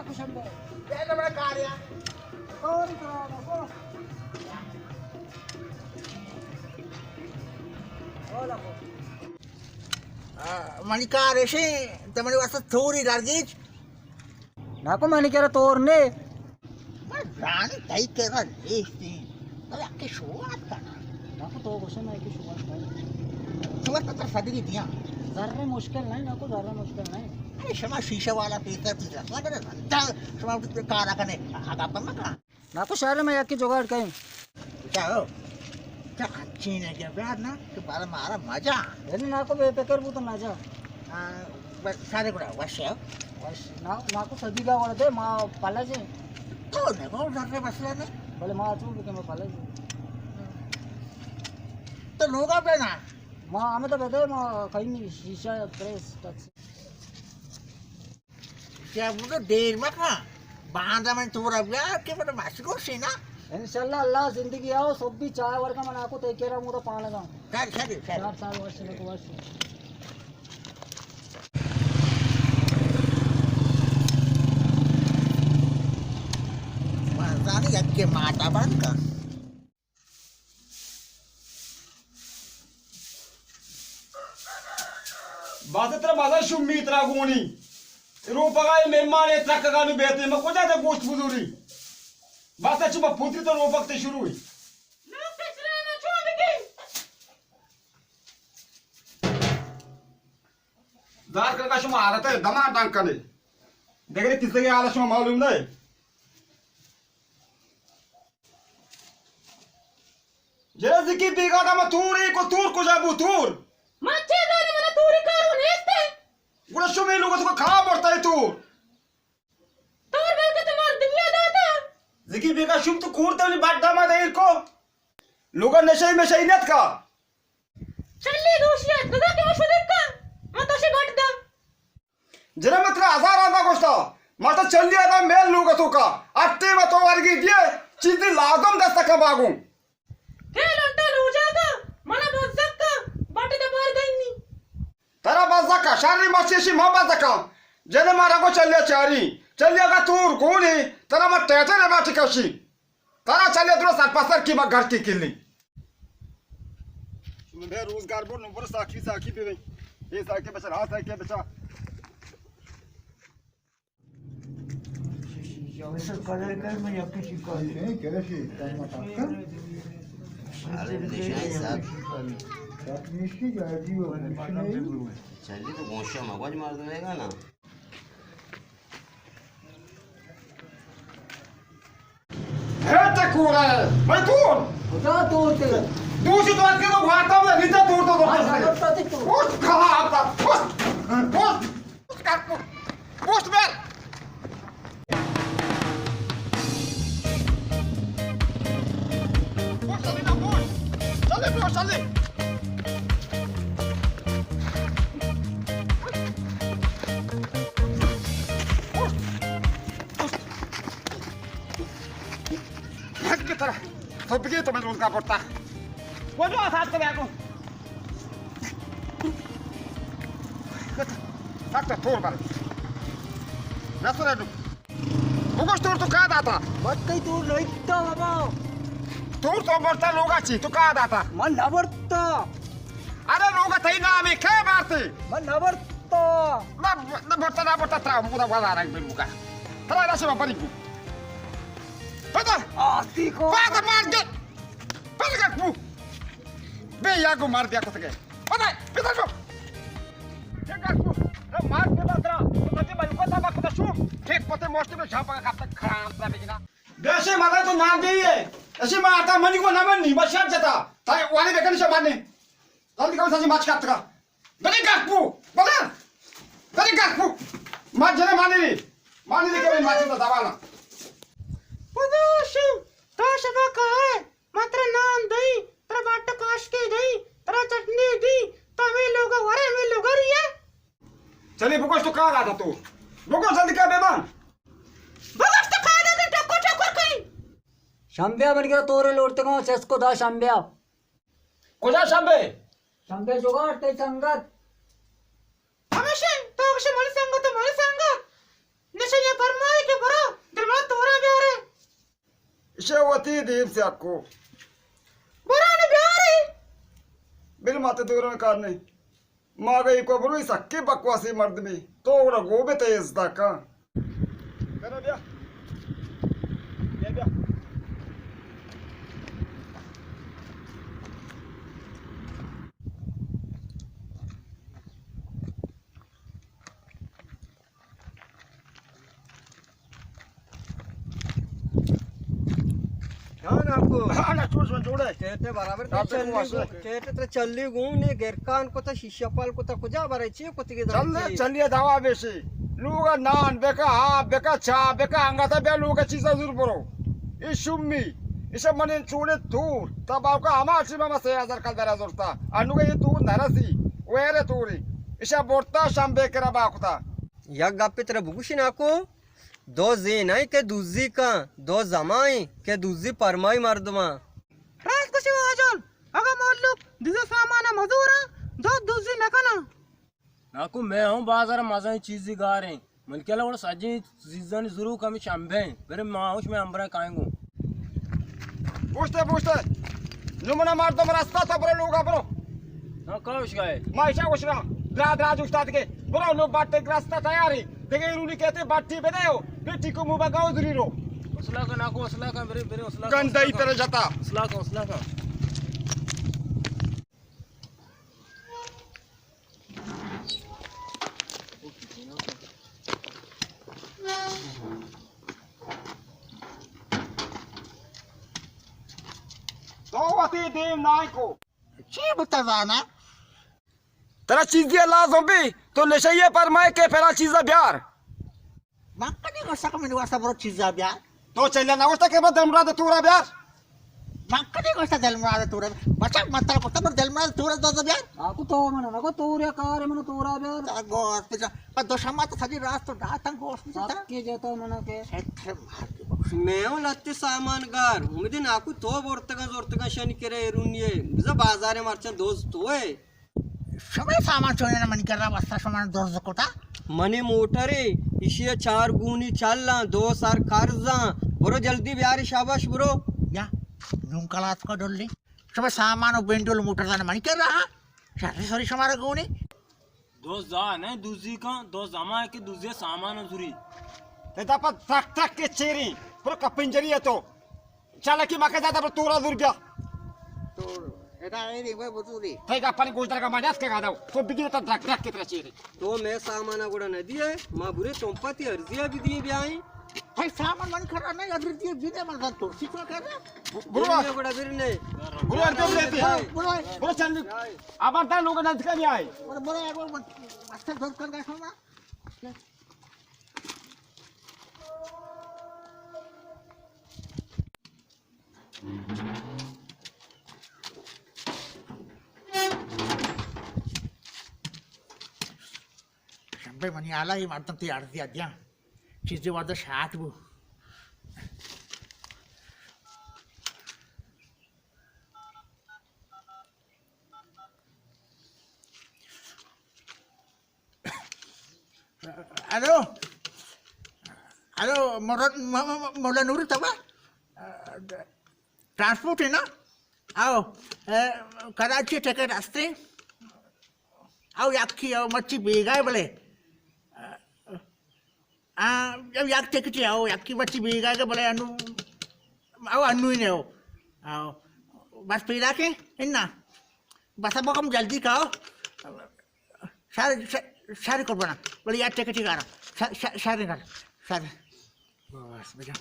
बड़ा कार्य मणिकारेशे तमने वास्ता थोड़ी लार्गेज नाको मणिकेरा तोरने रानी तई केरा लेस्ती अरे आके शुरुआत करना नाको तो क्वेश्चन है कि शुरुआत तो सदी दिया जर्रे मुश्किल नहीं नाको जर्रे मुश्किल नहीं अरे शमा शीशा वाला पेपर पीछा लगा ना चल शमा कार आने आगा पर मत नाको शहर में याकी जुगाड़ कहीं क्या हो क्या अच्छी ने क्या प्यार ना तो बारा मारा मजा यानी नाको बेपेकर वो तो मजा सारे को वश्य ना नाको सदी का वाला दे माँ पाला जी तो ने कौन सारे बसला ने बोले माँ चूक के मैं पाला जी तो लोग आप ना माँ हमें तो बता माँ कहीं नहीं शीशा प्रेस टच क्या मुझे देर मत ना बांधा में तोरा प्यार के बड़े मासिको से ना इंशाल्लाह अल्लाह जिंदगी आओ सब भी चाय वर्ग में नाको ते केरा मुझे पाना जाऊँ कर 4 साल वर्ष ले को वर्ष मातानी यक्के माता बंद कर बातरा बाजा शुम्मी इतरा गोनी रूपगाय मेहमान इतरा कगानु बेते म कोजा ते गोष्ट बुजुरी बाता चुप पुत्री तो रूपक ते शुरू हुई दार का शुमा आरत है दमा टांग कने देख रे किसके आला शुमा मालूम नहीं जरा जिकी बिगाड़ा म तूरी को तूर को जाबू तूर मच्छे दाने मना तूरी कारो नेस्ते गुड़ा शुमे लोगों को खा पड़ता है तूर तोर बेल के तुम्हार दिव्या दाता जिकी बेगा शुभ तो कूड़ते वाली बात दामा देर को लोगा नशे में शहीनत का चल्ली दूसरी गदा के वशु देखा मत अशी घट दा जरा मतलब हजार आधा गोष्टा मत चल्ली आधा मेल लोगा तो का अट्टे में तो वर्गी दिए चीज़ लागम दस्ता का बागूं खेल अंटा रोजा का मना बज़क का बाटे दे बाहर गई नी तारा बज़क का शारी मस्सी मां बज़क का जने मारा को चलिया चारी चलिया का तूर कोनी तारा मत टेटे रे बाटी कशी तारा चलिया दूर सात पसर की मगर की किल्ली मैं रोजगार बोल नंबर साखी पे गई ये साखी बचा हाथ साखी बचा वैसे कलर कर मैं आपकी शिकायत है क्या शी टमाटर का अरे निशान साहब निश्चित जाएगी वो चलिए तो गोशा मगज मार देगा ना है ते कोरा मैं तूर खुदा तोड़ते दूसरी तो आके तो भाता में नीचे तोड़ दो पोस्ट खा आपका पोस्ट कर पोस्ट में चले की तरह सबके तो मैं रोजगार पड़ता वो जो साथ को बैठो सकता थोड़ बार नसरे दु मुगस तोड़ तो कहाँ दाता मत कहीं तोड़ नहीं बाबा तोड़ तो बढ़ता लोगा ची तो कहाँ दाता मन नवरता अरे लोगा थे ना मैं क्या मारते मन नवरता ना बढ़ता त्रा मुदा वाला रंग बिल मुका त्रा राशि में परिकु पता आती को पता मार दे पता क्या कु बे या को मार दिया कुछ के पता पता को क्या कर कु रे मार के बातरा तो तभी मैं को तब को शू ठीक पते मोस्टी में छापा का तक खराब था बेजना देशे माता तो नाम गई है ऐसे में आता मनी को नाम नहीं बचात जाता ताई वाले बेकन से मारने जल्दी कौन सा जी माच काट का बड़े काकू बड़े काकू मार जने माने के माच तो दबाना पदाशु ताशबा का है मात्र नाम दई तर बाट काश के दई तर चटनी दी तवे लोग वरे में लोग रिया चलिए बुकोस तो कहाँ आता तू बुकोस जल्दी क्या बेमान बगस तो खा दे टक्को टक्को कहीं शंब्या बन गया तोरे लोड़ते को चेस्को दा शंब्या कोजा शंबे शंब्या जुगाड़ते संगत हमेशा तो अक्ष मल संगत नशे फरमाए के शेवती देव से आपको बराने बिहारी बिल माते दूर में कारने माँ गई को बुरी सक्की बकवासी मर्द में तो उड़ा गोबे तेज दाका करो बिया ये बिया ध्यान आपको हाँ ना चूस में जोड़े कहते बराबर आप तो वासले। कहते तो चल्ली घूमने गेरकान को तो शिष्यपाल को तो कुजा भरायची कुतिके चल चलिए दवा बेशी लूगा नान बेका हा बेका चा बेका अंगाता बे लूगा चीज़ जरूर बरो इस शुम्मी इसे मने चूड़े दूर तब आपका हमारी मामा 6,000 कल दरा जोरता अनुगा ये दूर नरसी वेरे दूरी इसे बोलता शाम्बे के रबा कुता या गप्पे तेरा बुकुशी नाको दो जेनाई के दूजी का दो जमाई के दूजी परमाई मर्दमा रात को शिव आजल अगर मालूम दिसे सामान मजूरा दो दूसरी नकना నాకు మేము బాజార మజాయి చీజీ గారే మనకెలా కూడా సజ్జి సీజన్ జరూर कमी शाम्बे मेरे माउश में अंबरा काएंगो पूछते नुमना मार तो रास्ता था बरो लोग बरो ना काउश गाए माइशा उशरा राज उस्ताद के बरो लोग बाटे रास्ता तैयारी देखे रूनी कहते बाटी बनाओ बेटी को मुंह बगाओ दूरी रो उसला का नाको उसला का मेरे मेरे उसला गंदा ही तरह जाता उसला का तो वती देव नाय को ची बता जाना तेरा चीज़ें लाज़म भी तो नशे पर मैं के फेरा चीज़ा ब्यार माकनी गोष्ट का मैंने वासा बरो चीज ब्या तो चलिए ना गोष्ट के बाद दमरा तूरा ब्यार माकनी गोष्ट दलमरा तोरे बचा मत को तब दलमरा तोरे दो ब्या నాకు తో మన నాకు తోరే కారే మన తోరా బే गोस पिजा पर दो शमा तो सजी रात तो डातन गोस पिजा के जेतो మనకే सेठ मार के మేము లత్తి సామాన్ గార్ ఉమిది నాకు తో బొర్తగా శని కెరే ఎరునియే బిజ బాజారే మార్చ దోస్ తోయే समय सामान चोने ना मन कर रहा वस्ता सामान दोस्त कोटा मनी मोटरे इशिया 4 गुनी चलना 2 सार कर्जा बरो जल्दी ब्यारी शाबाश ब्रो या नुंकलात को डोली समय सामान बेंडोल मोटर जाने मन कर रहा सॉरी हमारा गोने दो जा ने दूजी का दो जमा के दूजे सामान जुरी ते दापा ट्रक के चेरी पूरा कपिंजरी है तो चला की मके जाता पर तूरा दूर गया तो एटा ए रे वो बुतुरी ते का पानी गोश्त का मजाक के गादा तो बिगिन तो ट्रक के तरह चेरी तो मैं सामान गुड़ा नदी है मां बुरे चंपाती अर्जिया भी दिए ब्याई भाई सामान मन कर रहा नहीं अगर दिए बिना मन तो ठीक कर रहा बुरा गुड़ा बिरने बुरा तो लेती है बोलो बुरा चल अब अंदर लोग ना दिखा नहीं आए बोलो बोलो एक बार मास्टर दोस्त कर गया सोना शंभर मनी आला ही मारता ती अर्धी अद्या चीजें वादा शाट वो हेलो हेलो मोला नूर तबा ट्रांसपोर्ट है ना आओ कराची टेके रास्ते आओ याकी आओ मच्छी बेगाय बोले जब याक टेकटी आओ याकी मच्छी बेगाय के बोले अनु आओ अनु ही ने आओ बस पीला के इन्ना बस अब हम जल्दी खाओ सारे को बना बोले यार टेकटी करा सारे कर सारे बस बेटा